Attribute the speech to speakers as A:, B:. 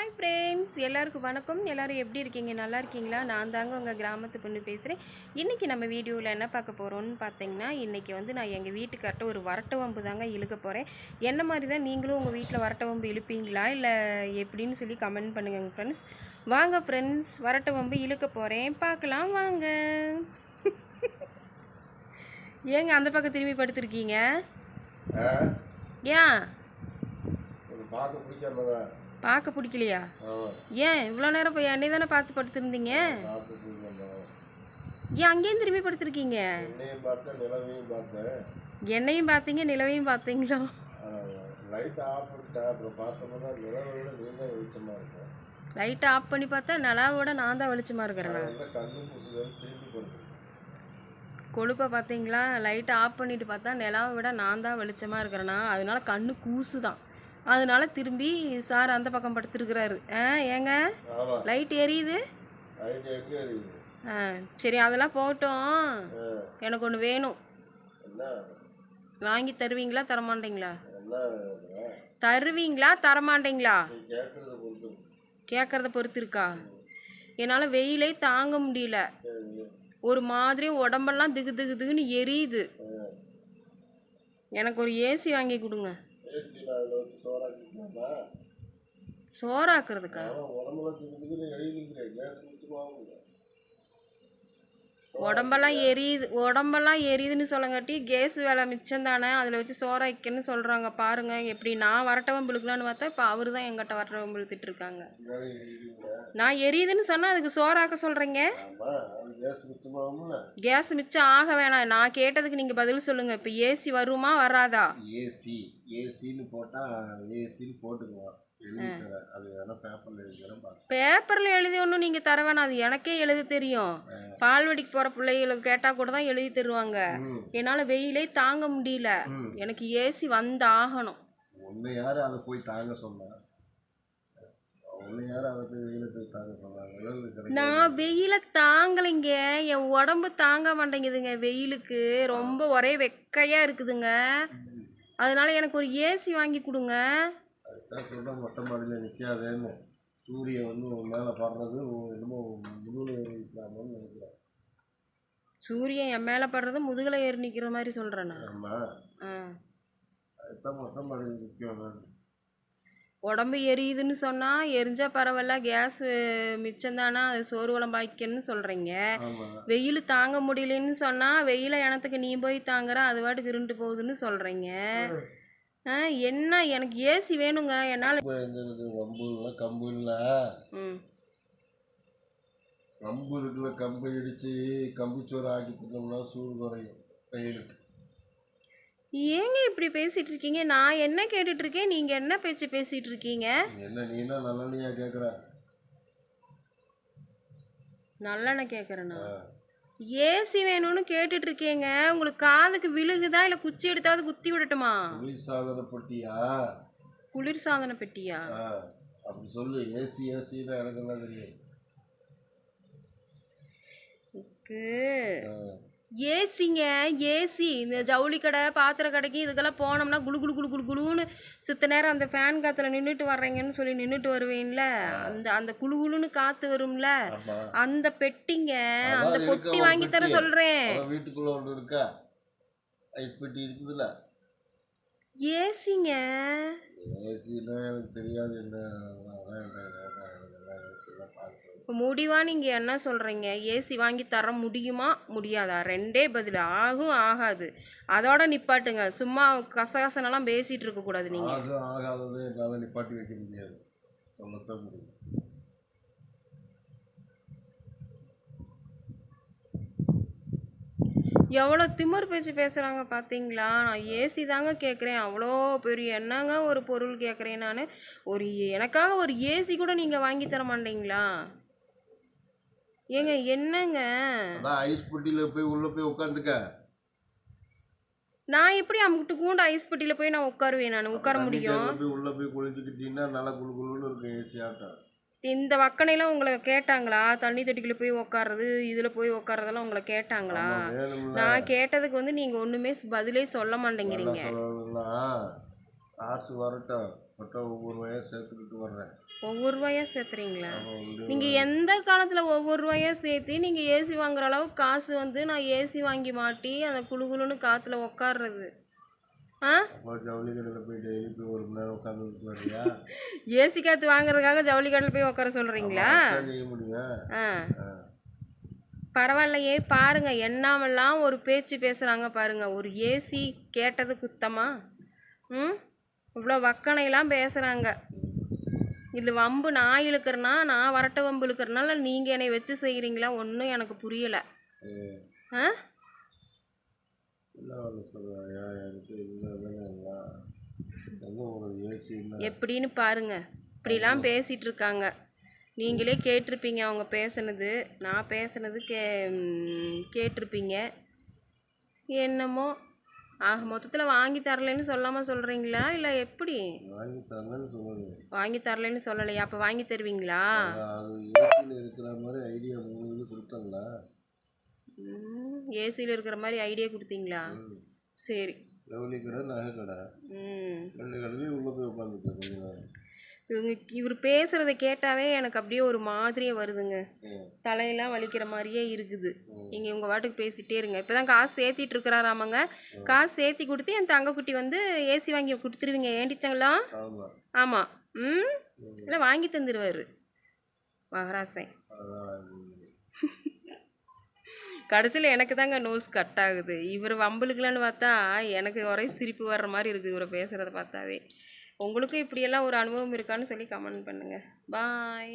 A: Hi friends, எல்லாருக்கும் வணக்கம். எல்லோரும் எப்படி இருக்கீங்க? நல்லா இருக்கீங்களா? நான் தாங்க உங்கள் கிராமத்து பொண்ணு பேசுகிறேன். இன்றைக்கி நம்ம வீடியோவில் என்ன பார்க்க போகிறோன்னு பார்த்தீங்கன்னா, இன்றைக்கி வந்து நான் எங்கள் வீட்டுக்கார்ட்ட ஒரு வரட்டு வம்பு தாங்க இழுக்க போகிறேன். என்ன மாதிரி தான் நீங்களும் உங்கள் வீட்டில் வரட்டு வம்பு இழுப்பீங்களா இல்லை எப்படின்னு சொல்லி கமெண்ட் பண்ணுங்க ஃப்ரெண்ட்ஸ். வாங்க ஃப்ரெண்ட்ஸ், வரட்டு வம்பு இழுக்க போகிறேன், பார்க்கலாம் வாங்க. ஏங்க அந்த பக்கம் திரும்பி படுத்துருக்கீங்க? ஏன் பார்க்க பிடிக்கலையா? ஏன் இவ்வளோ நேரம் போய் என்னை தானே பார்த்து படுத்துருந்தீங்க? ஏன் அங்கேயும் திரும்பி படுத்துருக்கீங்க? என்னையும் பார்த்தீங்க, நிலவையும் பார்த்தீங்களா? லைட்டை ஆஃப் பண்ணி பார்த்தா நிலாவோட நான் தான் வெளிச்சமாக இருக்கிறேன். கொழுப்பை பார்த்தீங்களா? லைட்டை ஆஃப் பண்ணிட்டு பார்த்தா நிலாவை விட நான் தான் வெளிச்சமாக இருக்கிறேன்னா, அதனால கண்ணு கூசு தான். அதனால திரும்பி சார் அந்த பக்கம் படுத்துருக்கிறாரு. ஏங்க லைட் எரியுது? சரி, அதெல்லாம் போகட்டும். எனக்கு ஒன்று வேணும். வாங்கி தருவீங்களா தரமாட்டீங்களா? தருவீங்களா தரமாட்டீங்களா? கேட்குறத பொறுத்து இருக்கா? என்னால் வெயிலே தாங்க முடியல. ஒரு மாதிரி உடம்பெல்லாம் திகு திகு திகுன்னு எரியுது. எனக்கு ஒரு ஏசி வாங்கி கொடுங்க. சோறாக்குறதுக்கா? உடம்பெல்லாம் எரியுதுன்னு சொல்லங்காட்டி கேஸ் வேலை மிச்சம் தானே, அதில் வச்சு சோறாக்கன்னு சொல்கிறாங்க. பாருங்க எப்படி நான் வரட்டவன் பிழுக்கலான்னு பார்த்தா இப்போ அவரு தான் எங்கிட்ட வரட்டவன் பிழுத்துட்டு இருக்காங்க. நான் எரியுதுன்னு சொன்னால் அதுக்கு சோறாக்க சொல்கிறீங்க. கேஸ் மிச்சம் ஆக வேணாம். நான் கேட்டதுக்கு நீங்கள் பதில் சொல்லுங்கள். இப்போ ஏசி வருமா வராதா?
B: ஏசின்னு போட்டால் ஏசின்னு போட்டுக்குவோம்.
A: பேப்பரில் எழுதி ஒன்றும் நீங்கள் தர வேணாம். அது எனக்கே எழுதி தெரியும். பால்வடிக்கு போகிற பிள்ளைகளுக்கு கேட்டால் கூட தான் எழுதி தருவாங்க. என்னால் வெயிலே தாங்க முடியல. எனக்கு ஏசி வந்து ஆகணும்.
B: ஒன்று யார் அதை போய் தாங்க சொன்னாங்க?
A: நான் வெயில தாங்கலைங்க. என் உடம்பு தாங்க மாட்டேங்குதுங்க வெயிலுக்கு. ரொம்ப ஒரே வெக்கையா இருக்குதுங்க. அதனால எனக்கு ஒரு ஏசி வாங்கி கொடுங்க.
B: மொட்டை மாடியில் நிற்காதேன்னு சூரியன் வந்து மேலே படுறது என்னமோ முதுகில் ஏறி நிற்கலாமான்னு நினைக்கிறேன்.
A: சூரியன் என் மேலே படுறது முதுகில் ஏறி நிற்கிற மாதிரி சொல்கிறேண்ணா?
B: அதுதான் மொட்டை மாடியில் நிற்கும்.
A: உடம்பு எரியுதுன்னு சொன்னால் எரிஞ்சா பரவாயில்ல, கேஸ் மிச்சம் தானே, அது சோறு குழம்பாய்க்கன்னு சொல்கிறீங்க. வெயில் தாங்க முடியலன்னு சொன்னால் வெயில இனத்துக்கு நீ போய் தாங்குற, அது பாட்டுக்கு இருண்டு போகுதுன்னு சொல்கிறீங்க. என்ன எனக்கு ஏசி வேணுங்க. என்னால்
B: வம்பு இல்லை கம்பு இல்லை. கம்பு இருக்குல்ல, கம்பு இடித்து கம்புச்சோறு ஆக்கி திட்டோம்னா சூடு குறையும் வெயிலுக்கு.
A: ஏங்க இப்படி பேசிட்டு இருக்கீங்க? நான் என்ன கேட்டுட்டு இருக்கேன், நீங்க என்ன பேச்சு பேசிட்டு இருக்கீங்க?
B: என்ன நீனா நல்லெண்ணெயா கேக்குற?
A: நல்லெண்ணெய் கேக்குறேனா? ஏசி வேணும்னு கேட்டுட்டு இருக்கீங்க. உங்களுக்கு காதுக்கு விழுகுதா இல்ல குச்சி எடுத்தாவது குத்தி விடட்டுமா?
B: குளிர்சாதன பெட்டியா?
A: குளிர்சாதன பெட்டியா?
B: அப்படி சொல்லு. ஏசி ஏசினா எனக்கு எல்லாம் தெரியும்.
A: ஏசிங்க, ஏசி. இந்த ஜவுளி கடை பாத்திர கடைக்கு இதுக்கெல்லாம் போனோம்னா குளு குளு குளு குளு குளுன்னு சுத்த நேரம் அந்த ஃபேன் காத்துல நின்றுட்டு வர்றீங்கன்னு சொல்லி நின்றுட்டு வருவீங்கள, அந்த அந்த குளு குளுன்னு காத்து வரும்ல, அந்த பெட்டிங்க. அந்த பொட்டி வாங்கி தர சொல்றேன்.
B: வீட்டுக்குள்ள ஒன்று இருக்கா? ஐஸ் பெட்டி இருக்குதுல்ல.
A: ஏசிங்க.
B: ஏசினா எனக்கு தெரியாது. என்ன
A: இப்போ முடிவா நீங்கள் என்ன சொல்கிறீங்க? ஏசி வாங்கி தர முடியுமா முடியாதா? ரெண்டே பதில். ஆகும் ஆகாது. அதோட நிப்பாட்டுங்க. சும்மா கசகசனெல்லாம் பேசிகிட்டு இருக்கக்கூடாது. நீங்கள்
B: ஆகாதது என்னால் நிப்பாட்டி வைக்க முடியாது, சொல்லத்தான் முடியும்.
A: எவ்வளோ திமிர் பேச்சு பேசுகிறாங்க பார்த்தீங்களா? நான் ஏசி தாங்க கேட்குறேன். அவ்வளோ பெரிய என்னங்க ஒரு பொருள் கேட்குறேன் நான். ஒரு எனக்காக ஒரு ஏசி கூட நீங்கள் வாங்கி தர மாட்டீங்களா? ஏங்க என்னங்க?
B: ஐஸ் பெட்டியில் போய் உள்ளே போய் உட்காந்துக்க.
A: நான் எப்படி அங்கிட்டு கூண்டு ஐஸ் பெட்டியில் போய் நான் உட்காருவேன்? நான் உட்கார முடியும்?
B: உள்ளே போய் குளிச்சுக்கிட்டீங்கன்னா நல்லா குழு குழுன்னு இருக்கும் ஏசி ஆட்டம்.
A: இந்த வக்கனையெல்லாம் உங்களை கேட்டாங்களா? தண்ணி தொட்டிக்குள்ள போய் உட்கார்றது, இதில் போய் உட்கார்றதெல்லாம் உங்களை கேட்டாங்களா? நான் கேட்டதுக்கு வந்து நீங்கள் ஒன்றுமே பதிலே சொல்ல மாட்டேங்கிறீங்க.
B: காசு வரட்டும், மட்டும் ஒவ்வொரு ரூபாயாக சேர்த்துக்கிட்டு வர்றேன்.
A: ஒவ்வொரு ரூபாயா சேர்த்துறீங்களா?
B: அவன் வந்து
A: நீங்கள் எந்த காலத்தில் ஒவ்வொரு ரூபாயா சேர்த்து நீங்கள் ஏசி வாங்குற அளவுக்கு காசு வந்து நான் ஏசி வாங்கி மாட்டி அந்த குளு குளுன்னு காற்றுல உக்காடுறது? ஆ,
B: அப்போ ஜவுளி கடையில் போய் டெய்லி போய் 1 மணி நேரம் உட்காந்துட்டு வர்றியா?
A: ஏசி காற்று வாங்குறதுக்காக ஜவுளி கடையில் போய் உட்கார சொல்கிறீங்களா?
B: அதான் செய்ய முடியும்.
A: ஆ,
B: ஆ.
A: பரவாயில்லையே, பாருங்க என்னாமெல்லாம் ஒரு பேச்சு பேசுகிறாங்க பாருங்க. ஒரு ஏசி கேட்டது குத்தமா? ம், இவ்வளோ வக்கனையெல்லாம் பேசுகிறாங்க. இதில் வம்பு நான் இழுக்கிறேன்னா, நான் வரட்ட வம்பு இழுக்கிறனால நீங்கள் என்னை வச்சு செய்கிறீங்களா? ஒன்றும் எனக்கு புரியலை. ஆ,
B: என்ன ஒன்று சொல்கிறாயா? எனக்கு இல்லை தானே எல்லாம் எங்கே ஒரு ஏசி இல்லை.
A: எப்படின்னு பாருங்க. இப்படிலாம் பேசிகிட்டு இருக்காங்க. நீங்களே கேட்டிருப்பீங்க அவங்க பேசுனது, நான் பேசுனது கேட்டிருப்பீங்க. என்னமோ ஆக மொத்தத்தில் வாங்கி தரலைன்னு சொல்லாமல் சொல்கிறீங்களா இல்லை எப்படி?
B: வாங்கி தரலன்னு சொல்லலையே.
A: வாங்கி தரலைன்னு சொல்லலையா? அப்போ வாங்கி தருவீங்களா?
B: அது ஏசியில் இருக்கிற மாதிரி ஐடியா 3 இது கொடுத்தல.
A: ஏசியில் இருக்கிற மாதிரி ஐடியா கொடுத்தீங்களா? சரி.
B: ஜவுளி கடை, நகை கடை,
A: ம்,
B: 2 கடையிலையும் உள்ளே போய் உட்காந்துருக்கேன் கொஞ்ச நேரம்.
A: இவர் பேசுகிறத கேட்டாவே எனக்கு அப்படியே ஒரு மாதிரியே வருதுங்க.
B: ம்.
A: தலையெல்லாம் வலிக்கிற மாதிரியே இருக்குது. நீங்கள் உங்கள் வாட்டுக்கு பேசிகிட்டே இருங்க. இப்போ தான் காசு சேர்த்திட்டு இருக்கிறாராமாங்க. காசு சேர்த்தி கொடுத்து என் தங்கக்குட்டி வந்து ஏசி வாங்கி கொடுத்துருவீங்க ஏண்டிச்சங்களா?
B: ஆமாம்.
A: ஆமாம். ம், இல்லை வாங்கி தந்துடுவார் மகராசன்.
B: அதான்
A: கடைசியில் எனக்கு தாங்க நோஸ் கட் ஆகுது. இவர் வம்புலுக்கலான்னு பார்த்தா எனக்கு ஒரே சிரிப்பு வர்ற மாதிரி இருக்குது இவரை பேசுகிறத பார்த்தாவே. உங்களுக்கும் இப்படியெல்லாம் ஒரு அனுபவம் இருக்கான்னு சொல்லி கமெண்ட் பண்ணுங்கள். பாய்.